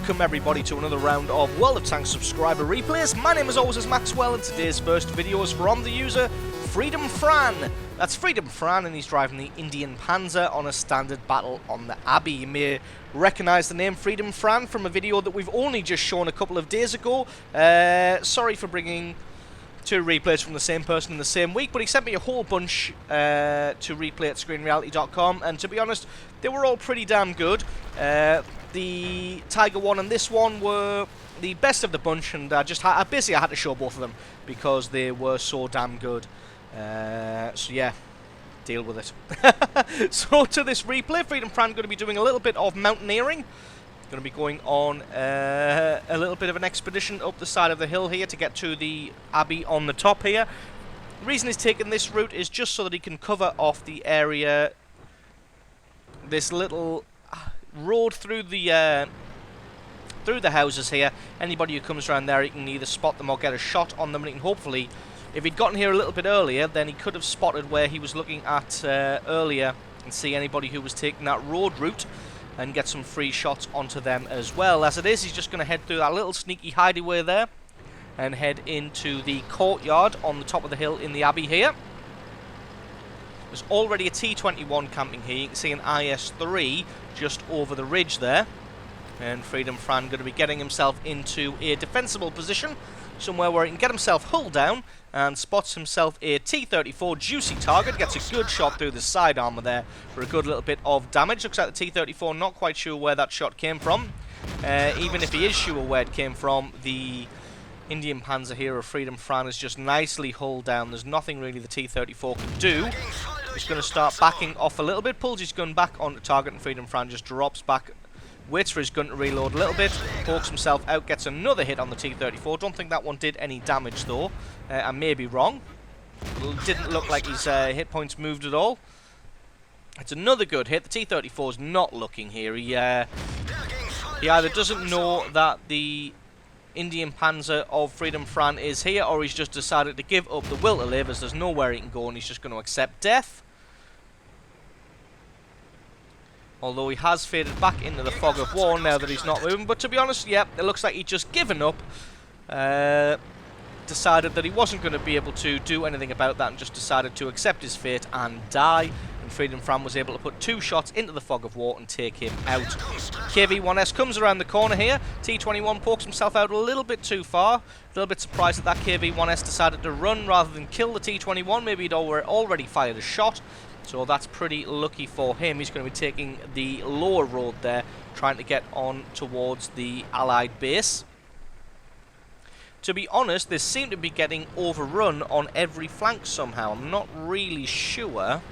welcome everybody to another round of World of Tanks subscriber replays. My name as always is Maxwell, and today's first video is from the user Freedom Fran. That's Freedom Fran, and he's driving the Indian Panzer on a standard battle on the Abbey. You may recognise the name Freedom Fran from a video that we've only just shown a couple of days ago. Sorry for bringing two replays from the same person in the same week, but he sent me a whole bunch to replay at screenreality.com, and to be honest, they were all pretty damn good. The Tiger one and this one were the best of the bunch, and I basically had to show both of them because they were so damn good. So yeah, deal with it. So to this replay, Freedom Fran going to be doing a little bit of mountaineering. Going to be going on a little bit of an expedition up the side of the hill here to get to the Abbey on the top here. The reason he's taking this route is just so that he can cover off the area, this little road through the houses here. Anybody who comes around there, he can either spot them or get a shot on them, and he can hopefully, if he'd gotten here a little bit earlier, then he could have spotted where he was looking at earlier and see anybody who was taking that road route and get some free shots onto them as well. As it is, he's just going to head through that little sneaky hideaway there and head into the courtyard on the top of the hill in the Abbey here. There's already a T-21 camping here. You can see an IS-3 just over the ridge there. And Freedom Fran going to be getting himself into a defensible position, somewhere where he can get himself hull down, and spots himself a T-34 juicy target. Gets a good shot through the side armour there for a good little bit of damage. Looks like the T-34 not quite sure where that shot came from. Even if he is sure where it came from, the Indian Panzer here of Freedom Fran is just nicely hulled down. There's nothing really the T-34 can do. He's going to start backing off a little bit, pulls his gun back onto target, and Freedom Fran just drops back, waits for his gun to reload a little bit, pokes himself out, gets another hit on the T-34. Don't think that one did any damage though. I may be wrong. It didn't look like his hit points moved at all. It's another good hit. The T-34 is not looking here. He either doesn't know that the Indian Panzer of Freedom Fran is here, or he's just decided to give up the will to live, as there's nowhere he can go and he's just going to accept death. Although he has faded back into the fog of war now that he's not moving. But to be honest, yeah, it looks like he'd just given up. Decided that he wasn't going to be able to do anything about that and just decided to accept his fate and die. And Freedom Fran was able to put two shots into the fog of war and take him out. KV-1S comes around the corner here. T-21 pokes himself out a little bit too far. A little bit surprised that KV-1S decided to run rather than kill the T-21. Maybe he'd already fired a shot. So that's pretty lucky for him. He's going to be taking the lower road there, trying to get on towards the Allied base. To be honest, they seem to be getting overrun on every flank somehow. I'm not really sure.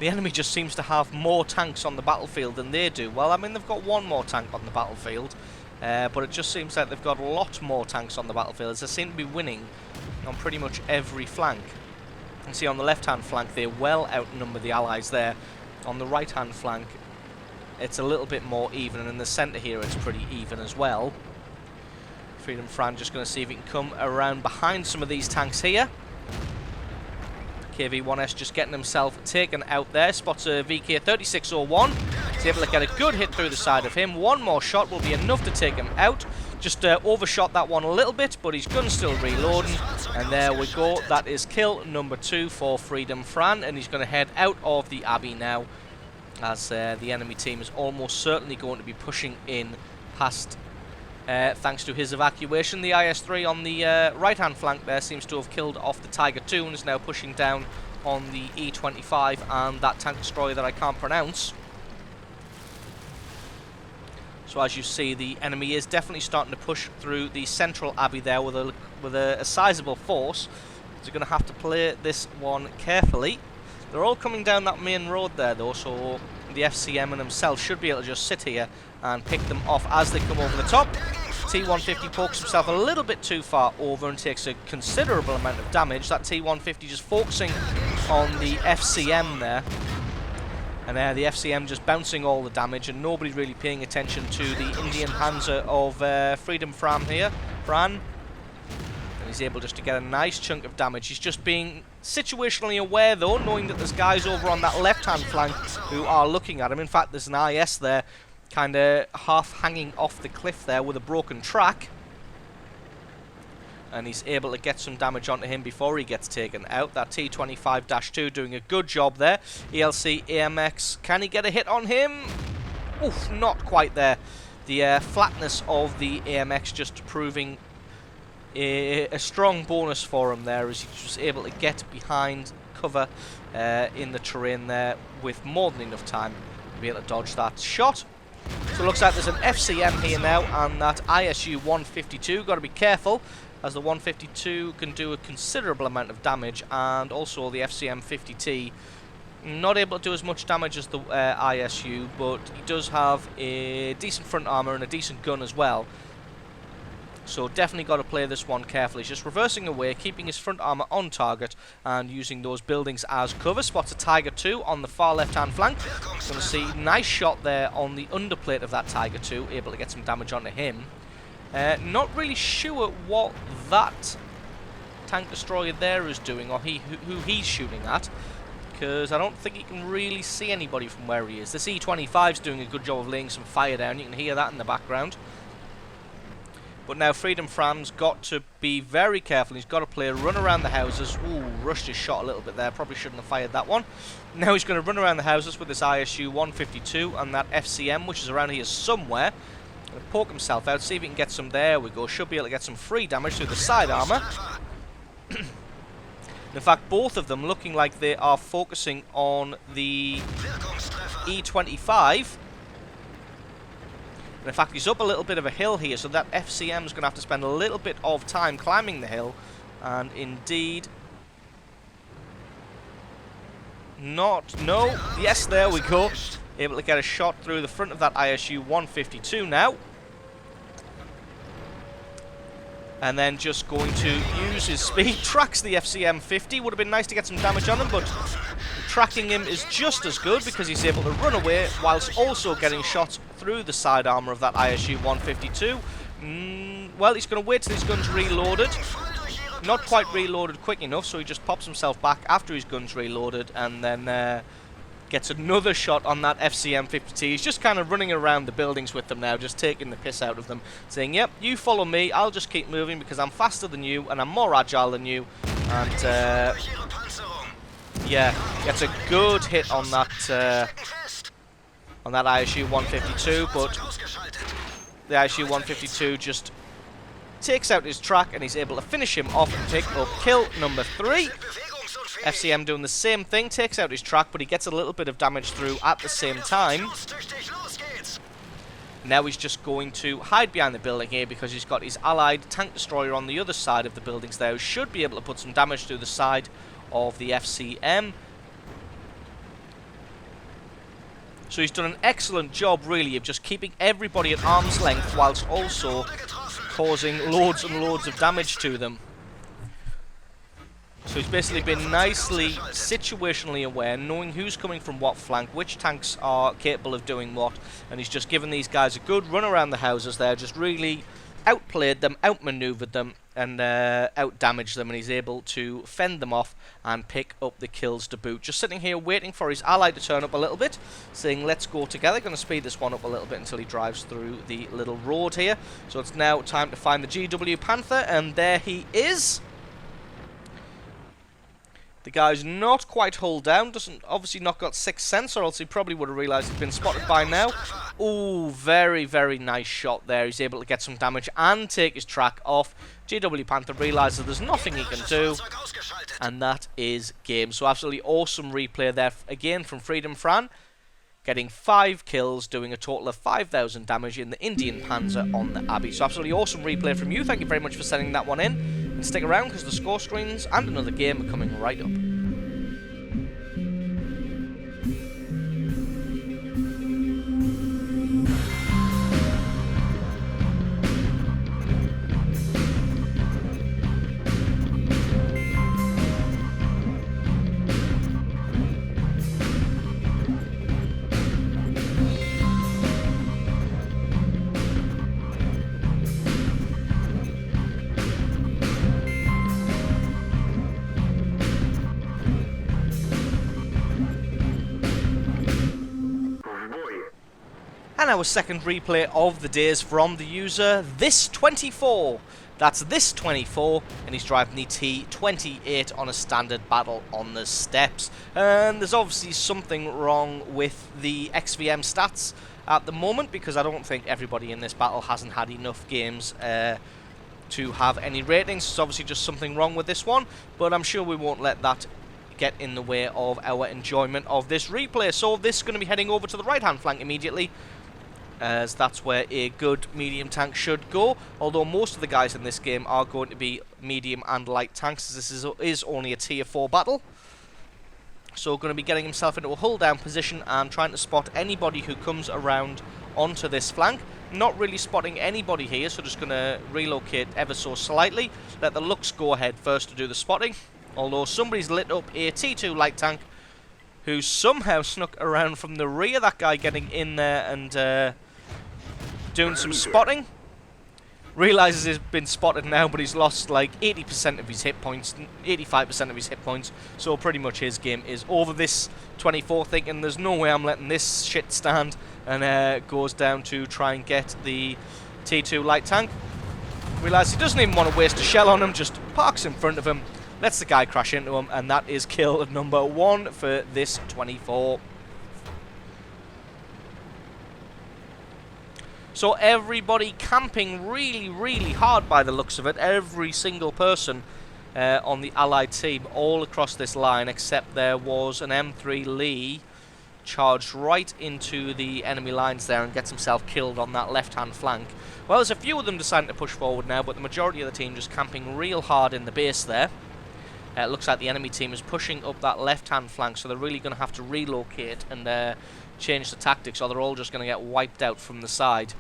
The enemy just seems to have more tanks on the battlefield than they do. Well, I mean, they've got one more tank on the battlefield, but it just seems like they've got a lot more tanks on the battlefield, as they seem to be winning on pretty much every flank. You can see on the left-hand flank they well outnumber the Allies there. On the right-hand flank it's a little bit more even, and in the centre here it's pretty even as well. Freedom Fran just going to see if he can come around behind some of these tanks here. KV-1S just getting himself taken out there. Spots a VK-3601. He's able to get a good hit through the side of him. One more shot will be enough to take him out. Just overshot that one a little bit, but his gun's still reloading. And there we go. That is kill number 2 for Freedom Fran. And he's going to head out of the Abbey now, as the enemy team is almost certainly going to be pushing in past, thanks to his evacuation. The IS-3 on the right-hand flank there seems to have killed off the Tiger 2 and is now pushing down on the E-25 and that tank destroyer that I can't pronounce. So as you see, the enemy is definitely starting to push through the central Abbey there with a sizable force. So you're going to have to play this one carefully. They're all coming down that main road there though, so the FCM and themselves should be able to just sit here and pick them off as they come over the top. T-150 pokes himself a little bit too far over and takes a considerable amount of damage. That T-150 just focusing on the FCM there. And the FCM just bouncing all the damage, and nobody really paying attention to the Indian Panzer of Freedom Fran here. And he's able just to get a nice chunk of damage. He's just being situationally aware though, knowing that there's guys over on that left-hand flank who are looking at him. In fact, there's an IS there kind of half hanging off the cliff there with a broken track. And he's able to get some damage onto him before he gets taken out. That T-25-2 doing a good job there. ELC AMX, can he get a hit on him? Oof, not quite there. The flatness of the AMX just proving a strong bonus for him there, as he was able to get behind cover in the terrain there with more than enough time to be able to dodge that shot. So it looks like there's an FCM here now, and that ISU 152. Got to be careful, as the 152 can do a considerable amount of damage, and also the FCM 50T not able to do as much damage as the ISU, but he does have a decent front armor and a decent gun as well. So definitely got to play this one carefully. He's just reversing away, keeping his front armor on target, and using those buildings as cover. Spots a Tiger 2 on the far left-hand flank. Going to see nice shot there on the underplate of that Tiger 2, able to get some damage onto him. Not really sure what that tank destroyer there is doing, or who he's shooting at, because I don't think he can really see anybody from where he is. The C-25's doing a good job of laying some fire down. You can hear that in the background. But now Freedom Fran's got to be very careful. He's got to play a run around the houses. Ooh, rushed his shot a little bit there. Probably shouldn't have fired that one. Now he's going to run around the houses with this ISU 152 and that FCM, which is around here somewhere. Going to poke himself out, see if he can get some. There we go. Should be able to get some free damage through the side armor. In fact, both of them looking like they are focusing on the E25. In fact, he's up a little bit of a hill here, so that FCM is going to have to spend a little bit of time climbing the hill. And indeed... No, yes, there we go. Able to get a shot through the front of that ISU 152 now. And then just going to use his speed. Tracks the FCM 50. Would have been nice to get some damage on him, but tracking him is just as good because he's able to run away whilst also getting shot through the side armor of that ISU 152. Well, he's going to wait till his gun's reloaded. Not quite reloaded quick enough, so he just pops himself back after his gun's reloaded, and then gets another shot on that FCM 50T. He's just kind of running around the buildings with them now, just taking the piss out of them, saying, yep, you follow me, I'll just keep moving because I'm faster than you and I'm more agile than you. And yeah, gets a good hit on that ISU 152, but the ISU 152 just takes out his track and he's able to finish him off and pick up kill number 3. FCM doing the same thing, takes out his track, but he gets a little bit of damage through at the same time. Now he's just going to hide behind the building here because he's got his allied tank destroyer on the other side of the buildings there, who should be able to put some damage through the side of the FCM. So he's done an excellent job, really, of just keeping everybody at arm's length whilst also causing loads and loads of damage to them. So he's basically been nicely situationally aware, knowing who's coming from what flank, which tanks are capable of doing what, and he's just given these guys a good run around the houses there, just really outplayed them, outmaneuvered them, and outdamaged them, and he's able to fend them off and pick up the kills to boot. Just sitting here waiting for his ally to turn up a little bit, saying let's go together. Going to speed this one up a little bit until he drives through the little road here. So it's now time to find the GW Panther, and there he is. The guy's not quite hull down, doesn't obviously not got sixth sense, or else he probably would have realised he'd been spotted by now. Ooh, very, very nice shot there. He's able to get some damage and take his track off. GW Panther realises there's nothing he can do, and that is game. So absolutely awesome replay there, again from Freedom Fran, getting 5 kills, doing a total of 5,000 damage in the Indian Panzer on the Abbey. So absolutely awesome replay from you. Thank you very much for sending that one in. And stick around because the score screens and another game are coming right up. And our second replay of the day is from the user This 24. That's This 24, and he's driving the T28 on a standard battle on the steppes. And there's obviously something wrong with the XVM stats at the moment, because I don't think everybody in this battle hasn't had enough games to have any ratings. It's obviously just something wrong with this one, but I'm sure we won't let that get in the way of our enjoyment of this replay. So this is going to be heading over to the right hand flank immediately, as that's where a good medium tank should go, although most of the guys in this game are going to be medium and light tanks, as this is only a tier 4 battle. So going to be getting himself into a hull down position and trying to spot anybody who comes around onto this flank. Not really spotting anybody here, so just going to relocate ever so slightly. Let the looks go ahead first to do the spotting, although somebody's lit up a T2 light tank who somehow snuck around from the rear. That guy getting in there and doing some spotting. Realises he's been spotted now, but he's lost like 80% of his hit points, 85% of his hit points, so pretty much his game is over. This 24 thinking there's no way I'm letting this shit stand, and goes down to try and get the T2 light tank. Realises he doesn't even want to waste a shell on him, just parks in front of him, lets the guy crash into him, and that is kill number 1 for this 24. So everybody camping really hard by the looks of it. Every single person on the Allied team all across this line, except there was an M3 Lee charged right into the enemy lines there and gets himself killed on that left-hand flank. Well, there's a few of them deciding to push forward now, but the majority of the team just camping real hard in the base there. It looks like the enemy team is pushing up that left-hand flank, so they're really going to have to relocate and change the tactics, or they're all just going to get wiped out from the side.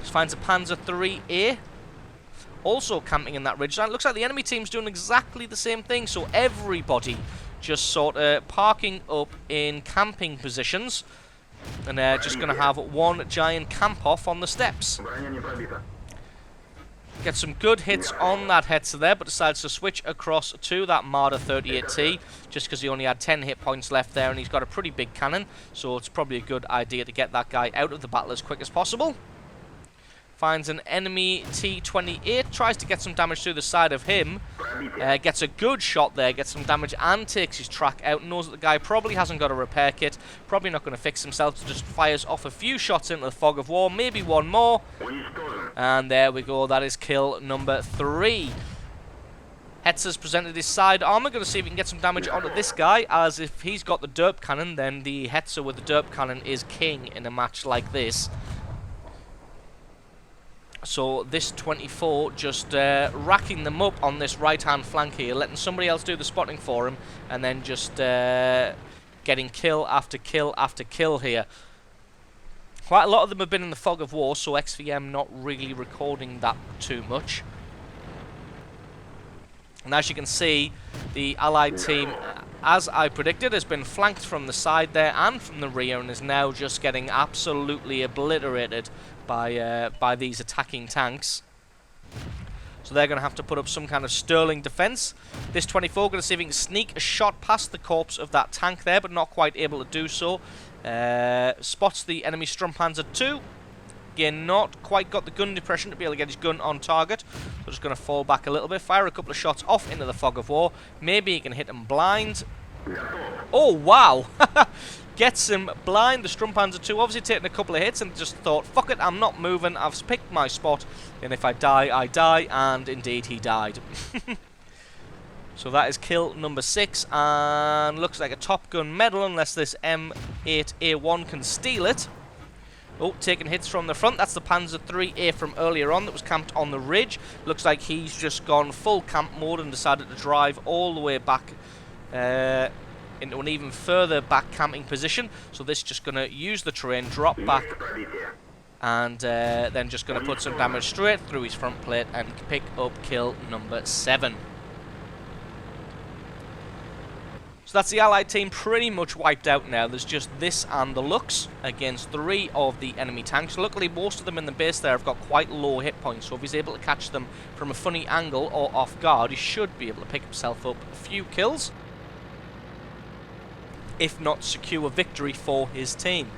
Finds a Panzer 3A also camping in that ridge line. Looks like the enemy team's doing exactly the same thing, so everybody just sort of parking up in camping positions, and they're just going to have one giant camp off on the steps. Get some good hits on that Hetzer there, but decides to switch across to that Marder 38T just because he only had 10 hit points left there, and he's got a pretty big cannon, so it's probably a good idea to get that guy out of the battle as quick as possible. Finds an enemy T28, tries to get some damage through the side of him, gets a good shot there, gets some damage and takes his track out, knows that the guy probably hasn't got a repair kit, probably not going to fix himself, so just fires off a few shots into the fog of war, maybe one more, and there we go, that is kill number 3. Hetzer's presented his side armor, going to see if we can get some damage onto this guy, as if he's got the derp cannon, then the Hetzer with the derp cannon is king in a match like this. So this 24 just racking them up on this right-hand flank here, letting somebody else do the spotting for him, and then just getting kill after kill after kill here. Quite a lot of them have been in the fog of war, so XVM not really recording that too much. And as you can see, the Allied team, as I predicted, has been flanked from the side there and from the rear, and is now just getting absolutely obliterated by these attacking tanks. So they're going to have to put up some kind of sterling defense. This 24 going to see if he can sneak a shot past the corpse of that tank there, but not quite able to do so. Spots the enemy Strumpanzer 2. Again, not quite got the gun depression to be able to get his gun on target. So just going to fall back a little bit, fire a couple of shots off into the fog of war. Maybe he can hit him blind. Oh, wow! Gets him blind. The Strumpanzer 2 obviously taking a couple of hits and just thought, fuck it, I'm not moving, I've picked my spot, and if I die, I die, and indeed he died. So that is kill number 6, and looks like a Top Gun medal, unless this M8A1 can steal it. Oh, taking hits from the front. That's the Panzer 3A from earlier on that was camped on the ridge. Looks like he's just gone full camp mode and decided to drive all the way back into an even further back camping position. So this is just going to use the terrain, drop back, and then just going to put some damage straight through his front plate and pick up kill number 7. So that's the Allied team pretty much wiped out now. There's just this and the Lux against 3 of the enemy tanks. Luckily, most of them in the base there have got quite low hit points, so if he's able to catch them from a funny angle or off guard, he should be able to pick himself up a few kills, if not secure victory for his team.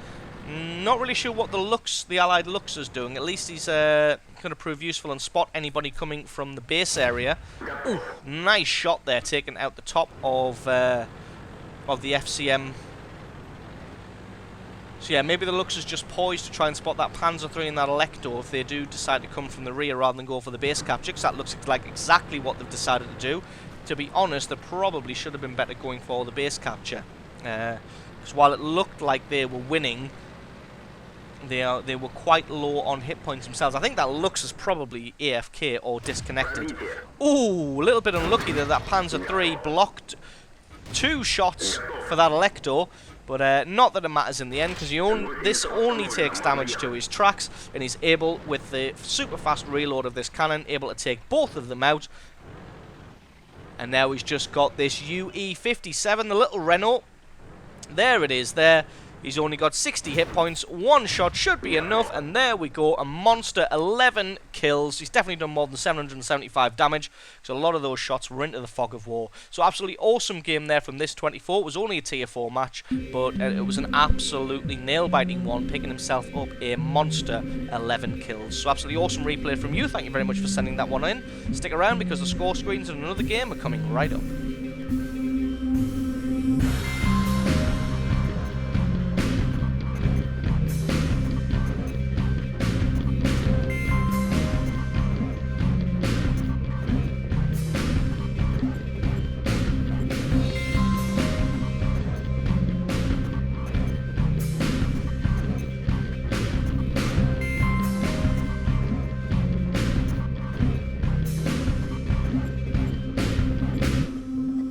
Not really sure what the Allied Lux is doing. At least he's going to prove useful and spot anybody coming from the base area. Ooh, nice shot there, taking out the top of the FCM. So yeah, maybe the Lux is just poised to try and spot that Panzer III and that Elector if they do decide to come from the rear rather than go for the base capture, because that looks like exactly what they've decided to do. To be honest, they probably should have been better going for the base capture. Because while it looked like they were winning, they were quite low on hit points themselves. I think that Lux is probably AFK or disconnected. Ooh, a little bit unlucky that that Panzer III blocked 2 shots for that Elector. But not that it matters in the end, because this only takes damage to his tracks, and he's able, with the super fast reload of this cannon, able to take both of them out. And now he's just got this UE-57, the little Renault. There it is there. He's only got 60 hit points. 1 shot should be enough, and there we go. A monster, 11 kills. He's definitely done more than 775 damage, because a lot of those shots were into the fog of war. So absolutely awesome game there from this 24. It was only a tier 4 match, but it was an absolutely nail-biting one, picking himself up a monster 11 kills. So absolutely awesome replay from you. Thank you very much for sending that one in. Stick around, because the score screens and another game are coming right up.